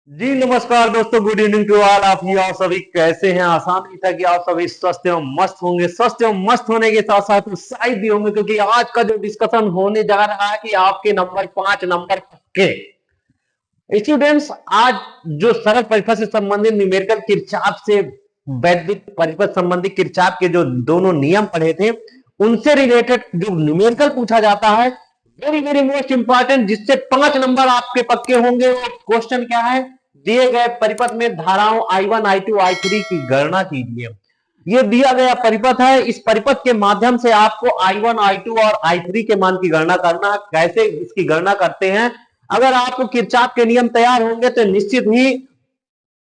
जी नमस्कार दोस्तों, good evening to all. आप सभी कैसे हैं? आसान नहीं था कि आप सभी स्वस्थ एवं मस्त होंगे। स्वस्थ एवं मस्त होने के साथ साथ उत्साहित भी होंगे, क्योंकि आज का जो डिस्कशन होने जा रहा है कि आपके नंबर 5 नंबर पक्के। स्टूडेंट्स, आज जो सरल परिपथ से संबंधित न्यूमेरिकल किरचॉफ से वैद्युत परिपथ संबंधी किरचॉफ के जो दोनों नियम पढ़े थे, उनसे रिलेटेड जो न्यूमेरिकल पूछा जाता है, वेरी वेरी मोस्ट इंपॉर्टेंट, जिससे 5 नंबर आपके पक्के होंगे। वो क्वेश्चन क्या है? दिए गए परिपथ में धाराओं I1 I2 I3 की गणना कीजिए। ये दिया गया परिपथ है। इस परिपथ के माध्यम से आपको I1 I2 और I3 के मान की गणना करना है। कैसे इसकी गणना करते हैं? अगर आपको किरचॉफ के नियम तैयार होंगे तो निश्चित ही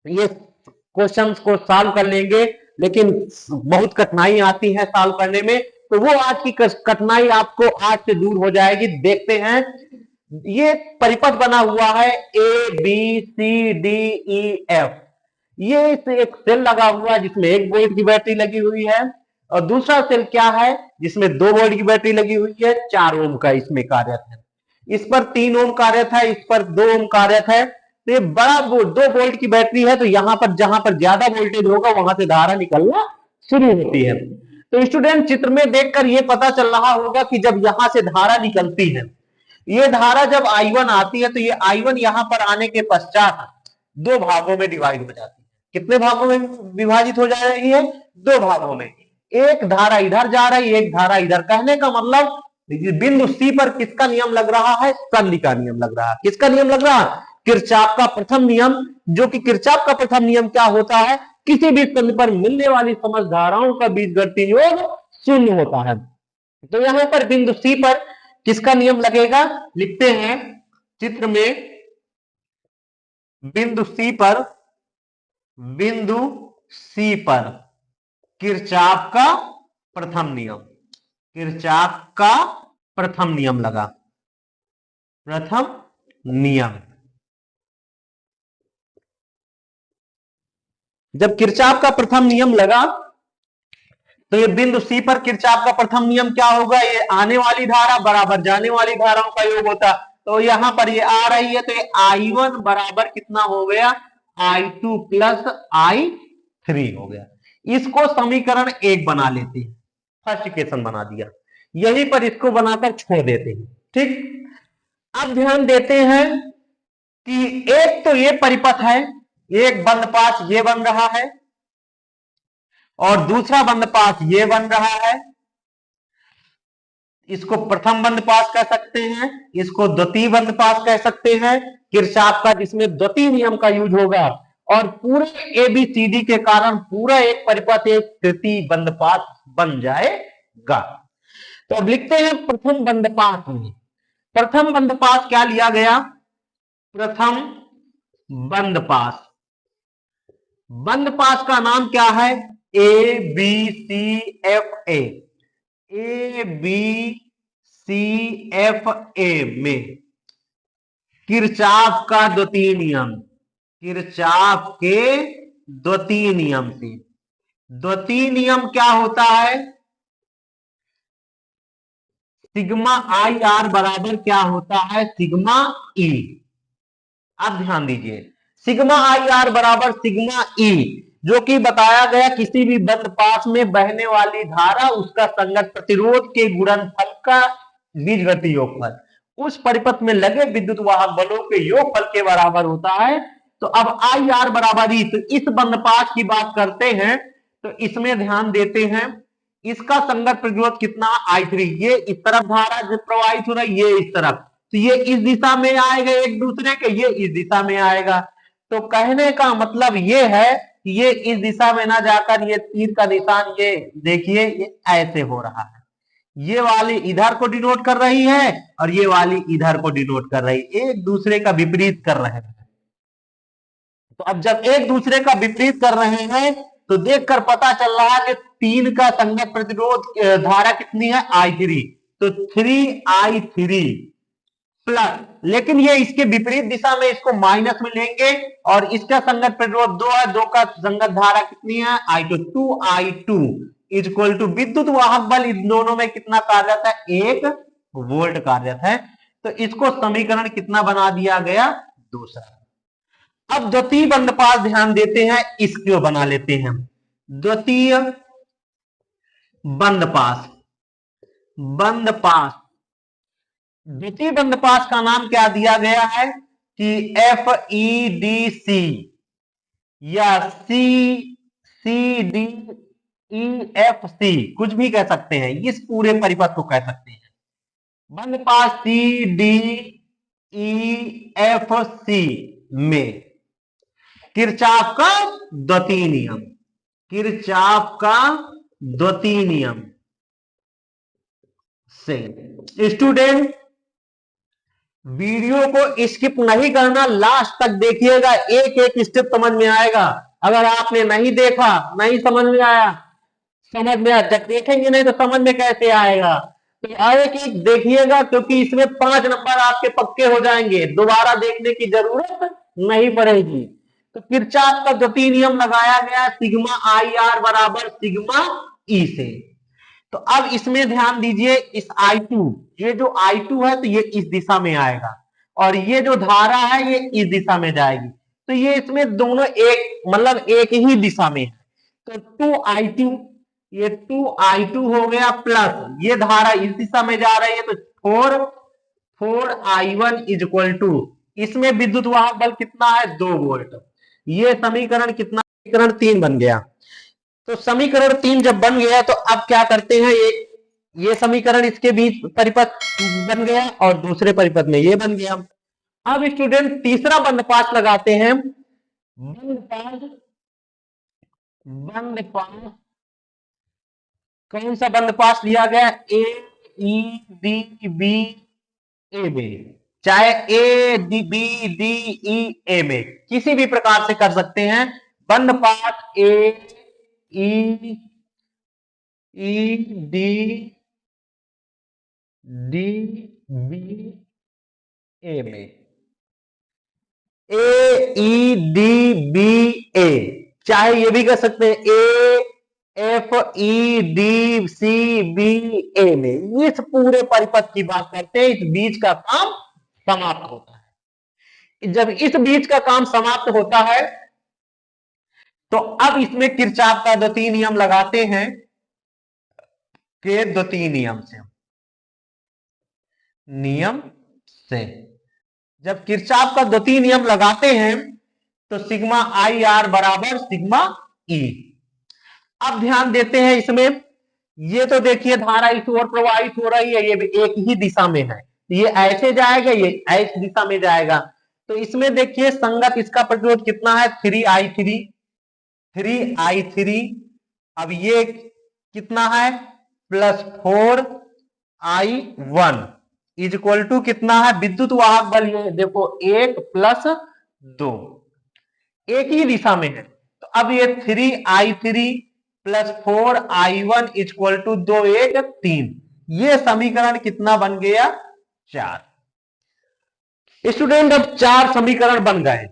ये क्वेश्चंस को सॉल्व कर लेंगे, लेकिन बहुत कठिनाई आती है सॉल्व करने में, तो वो आज की कठिनाई आपको आज से दूर हो जाएगी। देखते हैं। ये परिपथ बना हुआ है ABCDEF। ये एक सेल लगा हुआ है जिसमें 1 वोल्ट की बैटरी लगी हुई है, और दूसरा सेल क्या है जिसमें 2 वोल्ट की बैटरी लगी हुई है। 4 ओम का इसमें कार्यत है। इस पर 3 ओम कार्यत है, इस पर 2 ओम कार्यत है। तो ये बड़ा 2 वोल्ट की बैटरी है, तो यहां पर जहां पर ज्यादा वोल्टेज होगा वहां से धारा निकलना शुरू होती है। तो स्टूडेंट, चित्र में देखकर ये पता चल रहा होगा कि जब यहां से धारा निकलती है, ये धारा जब I1 आती है, तो ये I1 यहां पर आने के पश्चात 2 भागों में डिवाइड हो जाती है। कितने भागों में विभाजित हो जा रही है? 2 भागों में। एक धारा इधर जा रही है, एक धारा इधर। कहने का मतलब बिंदु सी पर किसका नियम लग रहा है? सन्धि का नियम लग रहा है। किसका नियम लग रहा है? किरचॉफ का प्रथम नियम। जो कि किरचॉफ का प्रथम नियम क्या होता है? किसी भी संधि पर मिलने वाली समस्त धाराओं का बीजगणितीय योग 0 होता है। तो यहां पर बिंदु सी पर किसका नियम लगेगा? लिखते हैं चित्र में। बिंदु सी पर, बिंदु सी पर किरचॉफ का प्रथम नियम, किरचॉफ का प्रथम नियम लगा। प्रथम नियम। जब किरचॉफ का प्रथम नियम लगा, तो ये बिंदु सी पर किरचॉफ का प्रथम नियम क्या होगा? ये आने वाली धारा बराबर जाने वाली धाराओं का योग होता। तो यहां पर ये आ रही है, तो ये I1 बराबर कितना हो गया? I2 प्लस I3 हो गया। इसको समीकरण 1 बना लेते हैं। फर्स्ट इक्वेशन बना दिया। यहीं पर इसको बनाकर छोड़ देते हैं। ठीक। अब ध्यान देते हैं कि एक तो ये परिपथ है, एक बंद पाथ ये बन रहा है, और दूसरा बंद पाथ ये बन रहा है। इसको प्रथम बंद पाथ कह सकते हैं, इसको द्वितीय बंद पाथ कह सकते हैं। किरचॉफ का जिसमें द्वितीय नियम का यूज होगा, और पूरे ABCD के कारण पूरा एक परिपथ एक तृतीय बंद पाथ बन जाएगा। तो अब लिखते हैं प्रथम बंद पाथ में। प्रथम बंद पाथ क्या लिया गया? प्रथम बंद पाथ। बंद पाथ का नाम क्या है? ABCFA। ABCFA में किरचॉफ का द्वितीय नियम, किरचॉफ के द्वितीय नियम से। द्वितीय नियम क्या होता है? सिग्मा IR बराबर क्या होता है? Sigma E। अब ध्यान दीजिए, सिग्मा IR बराबर सिग्मा E, जो कि बताया गया किसी भी बंद पाथ में बहने वाली धारा उसका संगत प्रतिरोध के गुणनफल का बीजगणितीय योगफल उस परिपथ में लगे विद्युत वाहक बलों के योगफल के बराबर होता है। तो अब IR बराबर E, तो इस बंद पाथ की बात करते हैं, तो इसमें ध्यान देते हैं। इसका संगत प्रतिरोध कितना? I3। ये इस तरफ धारा जो प्रवाहित हो रहा है, ये इस तरफ, तो ये इस दिशा में आएगा एक दूसरे के, ये इस दिशा में आएगा। तो कहने का मतलब ये है कि ये इस दिशा में ना जाकर ये तीर का निशान, ये देखिए, ये ऐसे हो रहा है। ये वाली इधर को डिनोट कर रही है, और ये वाली इधर को डिनोट कर रही है, एक दूसरे का विपरीत कर रहे हैं। तो अब जब एक दूसरे का विपरीत कर रहे हैं, तो देखकर पता चल रहा है कि 3 का संगत प्रतिरोध धारा कितनी है? I3। तो 3I3 प्लस, लेकिन ये इसके विपरीत दिशा में, इसको माइनस में लेंगे, और इसका संगत प्रतिरोध 2 है, 2 का संगत धारा कितनी है? I2। 2I2 is equal to विद्युत वाहक बल इन दोनों में कितना कार्यरत है? 1 वोल्ट कार्यरत है। तो इसको समीकरण कितना बना दिया गया? दूसरा। अब द्वितीय बंद पास ध्यान देते हैं, इसको बना लेते हैं द्वितीय बंद पास। बंद पास, द्वितीय बंद पास का नाम क्या दिया गया है कि FEDC या CDEFC, कुछ भी कह सकते हैं, इस पूरे परिपथ को कह सकते हैं बंद पास CDEFC में किरचॉफ का द्वितीय नियम, किरचॉफ का द्वितीय नियम से। स्टूडेंट वीडियो को स्किप नहीं करना, लास्ट तक देखिएगा, एक एक स्टेप समझ में आएगा। अगर आपने नहीं देखा, नहीं समझ में आया, समझ में आया, देखेंगे नहीं तो समझ में कैसे आएगा। तो एक एक देखिएगा, क्योंकि इसमें 5 नंबर आपके पक्के हो जाएंगे, दोबारा देखने की जरूरत नहीं पड़ेगी। तो किरचॉफ का द्वितीय नियम लगाया गया सिग्मा IR बराबर सिग्मा E से। तो अब इसमें ध्यान दीजिए, इस I2, ये जो I2 है तो ये इस दिशा में आएगा, और ये जो धारा है ये इस दिशा में जाएगी। तो ये इसमें दोनों एक, मतलब एक ही दिशा में है। तो 2I2, ये 2I2 हो गया, प्लस ये धारा इस दिशा में जा रही है, तो 4I1 इज इक्वल टू, इसमें विद्युत वाहक बल कितना है 2 वोल्ट। ये समीकरण कितना, समीकरण 3 बन गया। तो समीकरण 3 जब बन गया तो अब क्या करते हैं, ये समीकरण इसके बीच परिपथ बन गया और दूसरे परिपथ में ये बन गया। अब स्टूडेंट तीसरा बंद पास लगाते हैं। बंद पास, बंद पास, कौन सा बंद पास लिया गया, AEDBA में, चाहे ABDE में किसी भी प्रकार से कर सकते हैं। बंद पास AEDBA में, AEDBA, चाहे ये भी कर सकते हैं AFEDCBA में, इस पूरे परिपथ की बात करते हैं। इस बीच का काम समाप्त होता है। जब इस बीच का काम समाप्त होता है तो अब इसमें किरचॉफ का द्वितीय नियम लगाते हैं, के द्वितीय नियम से जब किरचॉफ का द्वितीय नियम लगाते हैं तो सिग्मा IR बराबर सिग्मा E। अब ध्यान देते हैं इसमें, ये तो देखिए धारा इस ओर प्रवाहित हो रही है, ये भी एक ही दिशा में है, ये ऐसे जाएगा, ये ऐसी दिशा में जाएगा। तो इसमें देखिए संगत इसका प्रतिरोध कितना है 3I3, 3I3। अब ये कितना है plus 4I1 is equal to कितना है, विद्युत वाहक बल ये देखो 1 प्लस 2, एक ही दिशा में है। तो अब ये 3I3 plus 4I1 is equal to 2 1 3, ये समीकरण कितना बन गया 4। स्टूडेंट अब 4 समीकरण बन गए।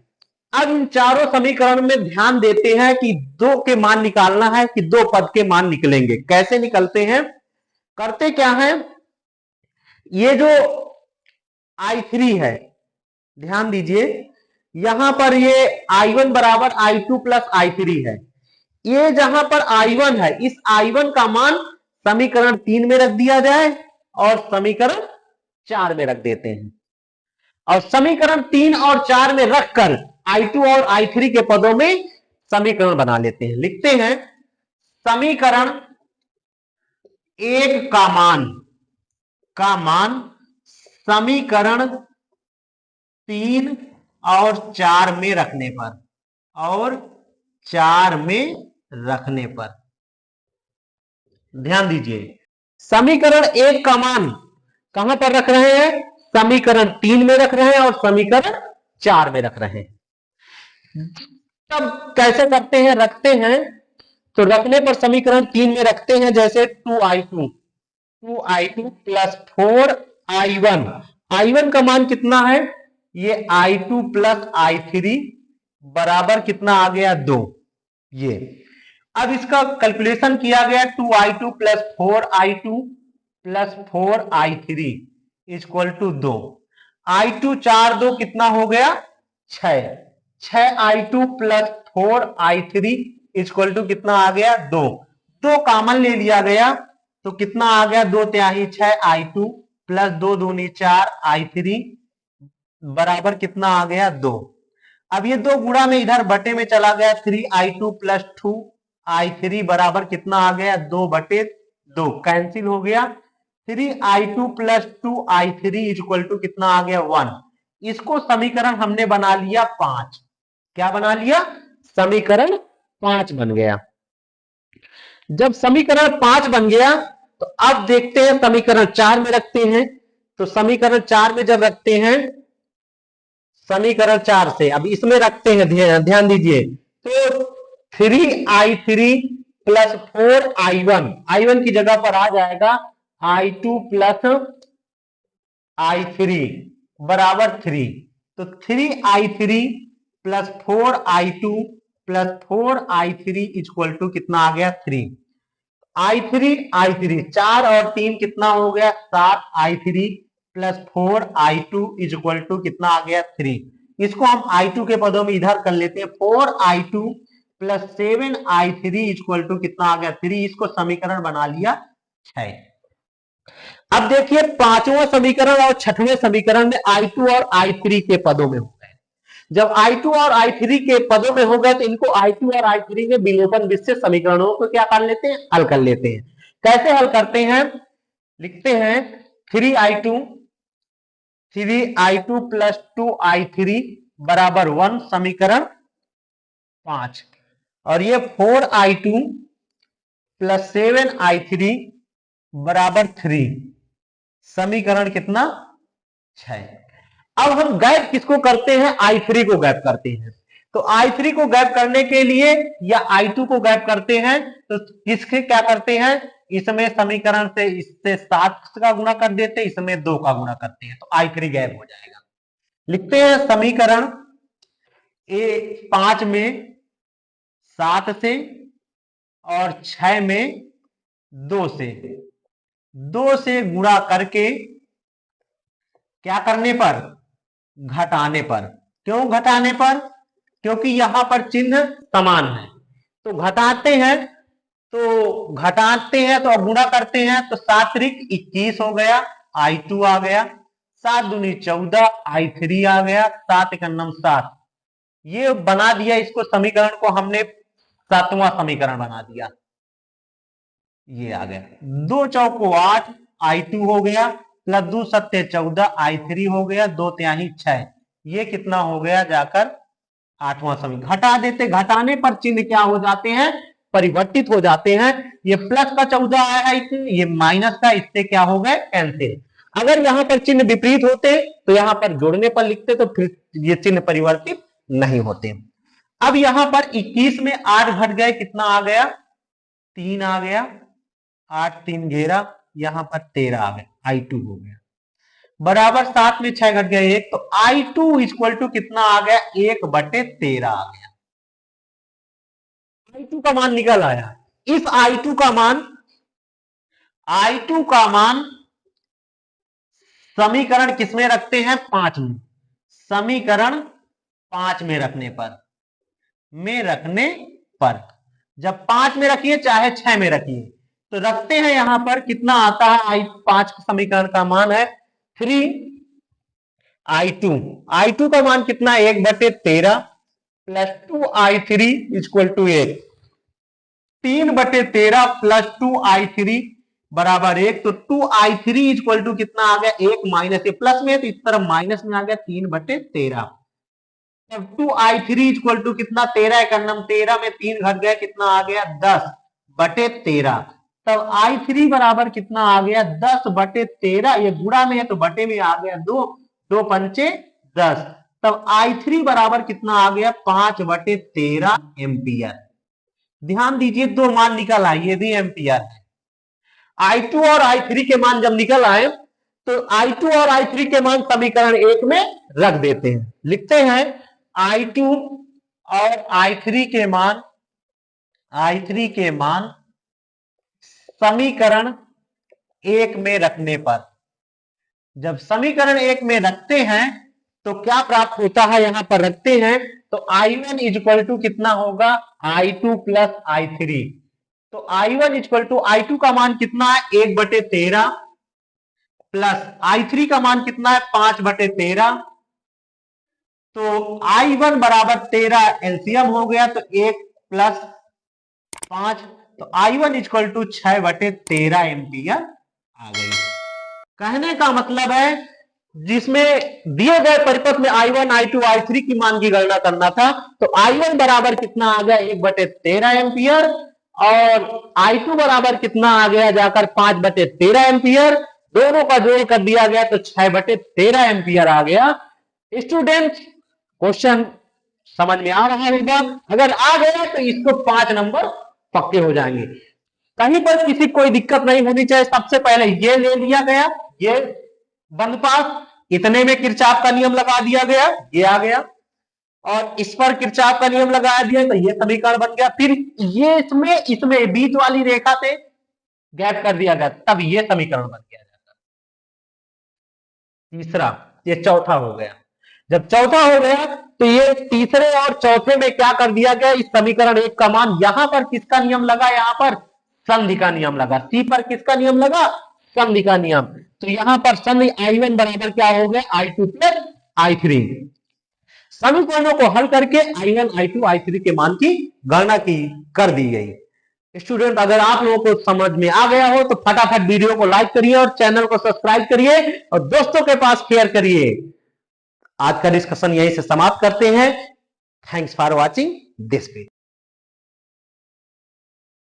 अब इन चारों समीकरण में ध्यान देते हैं कि 2 के मान निकालना है, कि 2 पद के मान निकलेंगे। कैसे निकलते हैं, करते क्या है, ये जो I3 है, ध्यान दीजिए यहां पर ये I1 बराबर I2 प्लस I3 है। ये जहां पर I1 है, इस I1 का मान समीकरण 3 में रख दिया जाए और समीकरण 4 में रख देते हैं, और समीकरण 3 और 4 में रखकर I2 और I3 के पदों में समीकरण बना लेते हैं। लिखते हैं समीकरण 1 का मान समीकरण 3 और 4 में रखने पर, ध्यान दीजिए समीकरण 1 का मान कहां पर रख रहे हैं, समीकरण 3 में रख रहे हैं और समीकरण 4 में रख रहे हैं। तब कैसे करते हैं, रखते हैं तो रखने पर समीकरण 3 में रखते हैं, जैसे 2I2 प्लस 4I1, I1 का मान कितना है, ये I2 प्लस I3 बराबर कितना आ गया 2। ये अब इसका कैलकुलेशन किया गया 2I2 plus 4I2 plus 4I3 equal to 2। I2 4 2 कितना हो गया 6, 6i2 plus 4i3 equal to कितना आ गया 2। दो कॉमन ले लिया गया तो कितना आ गया 2 तिहाई 6i2 प्लस 2 दूनी 4i3 बराबर कितना आ गया 2। अब ये दो गुणा में इधर बटे में चला गया 3i2 प्लस 2i3 बराबर कितना आ गया 2/2 कैंसिल हो गया। 3i2 plus 2i3 equal to कितना आ गया 1। इसको समीकरण हमने बना लिया 5। क्या बना लिया? समीकरण 5 बन गया। जब समीकरण 5 बन गया तो अब देखते हैं समीकरण 4 में रखते हैं। तो समीकरण 4 में जब रखते हैं, समीकरण 4 से अब इसमें रखते हैं, ध्यान दीजिए। तो 3i3 प्लस 4i1 की जगह पर आ जाएगा i2 प्लस i3 बराबर 3। तो 3i3 plus 4i2 plus 4i3 equal to कितना आ गया 3। i3 4 और 3 कितना हो गया 7i3 plus 4i2 equal to कितना आ गया 3। इसको हम i2 के पदों में इधर कर लेते हैं। 4i2 plus 7i3 equal to कितना आ गया 3। इसको समीकरण बना लिया 6। अब देखिए पांचवें समीकरण और छठवें समीकरण में i2 और i3 के पदों में हो गए। जब i2 और i3 के पदों में हो गए तो इनको i2 और i3 में विलोपन विशेष समीकरणों को क्या कर लेते हैं? हल कर लेते हैं। कैसे हल करते हैं? लिखते हैं 3i2 प्लस 2i3 बराबर 1 समीकरण 5 और ये 4i2 प्लस 7i3 बराबर 3 समीकरण कितना 6। अब हम गैप किसको करते हैं? i3 को गैप करते हैं। तो i3 को गैप करने के लिए या i2 को गैप करते हैं तो किसके क्या करते हैं? इसमें समीकरण से इससे 7 का गुणा कर देते हैं, इसमें 2 का गुणा करते हैं तो i3 गैप हो जाएगा। लिखते हैं समीकरण 5 में 7 से और 6 में 2 से गुणा करके क्या करने पर? घटाने पर। क्यों घटाने पर? क्योंकि यहां पर चिन्ह समान है। तो घटाते हैं तो गुणा करते हैं तो 7 त्रिक 21 हो गया, i2 आ गया, 7 दूनी 14 i3 आ गया, 7 एक 7। ये बना दिया, इसको समीकरण को हमने 7वां समीकरण बना दिया। ये आ गया 2 चौको 8 i2 हो गया प्लस 2 सत्ते 14 i3 हो गया, 2 तिहाई 6। ये कितना हो गया जाकर 8वां समीकरण। घटा देते, घटाने पर चिन्ह क्या हो जाते हैं? परिवर्तित हो जाते हैं। ये प्लस का 14 आया है, ये माइनस का, इससे क्या हो गए? कैंसिल। अगर यहां पर चिन्ह विपरीत होते तो यहां पर जोड़ने पर लिखते तो फिर ये चिन्ह परिवर्तित नहीं होते। अब यहां पर 21 में 8 घट गए, कितना आ गया? 3 आ गया, 8 3 घेरा, यहां पर 13 आ गया, i2 हो गया बराबर 7 में 6 घट गया 1। तो i2 इक्वल टू कितना आ गया? 1/13 आ गया। i2 का मान निकल आया। इस i2 का मान समीकरण किसमें रखते हैं? 5 में। समीकरण 5 में रखने पर जब 5 में रखिए चाहे 6 में रखिए तो रखते हैं। यहां पर कितना आता है? 5 समीकरण का मान है 3i2 का मान कितना? 1/13 plus 2i3 equal to 1। 3/13 plus 2i3 बराबर 1। तो 2i3 इक्वल टू कितना आ गया? 1 माइनस, ये प्लस में है तो इस तरफ माइनस में आ गया 3/13। अब 2i3 इक्वल टू कितना? 13 13 में 3 घट गया, कितना आ गया? 10/13। तब i3 बराबर कितना आ गया? 10/13। ये गुणा में है तो बटे में आ गया 2, 2 पंचे 10। तब i3 बराबर कितना आ गया? 5/13 एम्पियर। ध्यान दीजिए दो मान निकल आए, ये भी एम्पियर है। i2 और i3 के मान जब निकल आए तो i2 और i3 के मान समीकरण 1 में रख देते हैं। लिखते हैं i2 और i3 के मान समीकरण 1 में रखने पर, जब समीकरण 1 में रखते हैं तो क्या प्राप्त होता है? यहां पर रखते हैं तो I1 इक्वल टू कितना होगा, I2 प्लस I3। तो I1 इक्वल टू I2 का मान कितना है, 1/13 प्लस I3 का मान कितना है, 5/13। तो I1 बराबर 13 एलसीएम हो गया, तो 1 प्लस 5, तो I1 इक्वल टू 6/13 एम्पियर आ गई। कहने का मतलब है जिसमें दिए गए परिपथ में I1, I2, I3 की मान की गणना करना था, तो I1 बराबर कितना आ गया, 1/13 एम्पियर, और I2 बराबर कितना आ गया जाकर 5/13 एम्पियर। दोनों का जोड़ कर दिया गया तो 6/13 एम्पियर आ गया। स्टूडेंट क्वेश्चन समझ में आ रहा होगा, अगर आ गया तो इसको 5 नंबर पक्के हो जाएंगे। कहीं पर किसी कोई दिक्कत नहीं होनी चाहिए। सबसे पहले ये ले लिया गया, ये बंद पास, इतने में किरचॉफ का नियम लगा दिया गया, ये आ गया, और इस पर किरचॉफ का नियम लगा दिया तो ये समीकरण बन गया। फिर ये इसमें बीच वाली रेखा से गैप कर दिया गया, तब ये समीकरण बन गया जाता। तीसरा, ये चौथा हो गया। जब चौथा हो गया तो ये तीसरे और चौथे में क्या कर दिया गया, इस समीकरण 1 का मान, यहां पर किसका नियम लगा, यहां पर संधि का नियम लगा। सी पर किसका नियम लगा, संधि का नियम। तो यहां पर संधि I1 बराबर क्या हो गया, I2 प्लस I3। समीकरणों को हल करके I1, I2, I3 के मान की गणना की कर दी गई। स्टूडेंट अगर आप लोगों को समझ में आ गया हो तो फटाफट वीडियो को लाइक करिए और चैनल को सब्सक्राइब करिए और दोस्तों के पास शेयर करिए। आज का डिस्कशन यहीं से समाप्त करते हैं। Thanks for watching this video.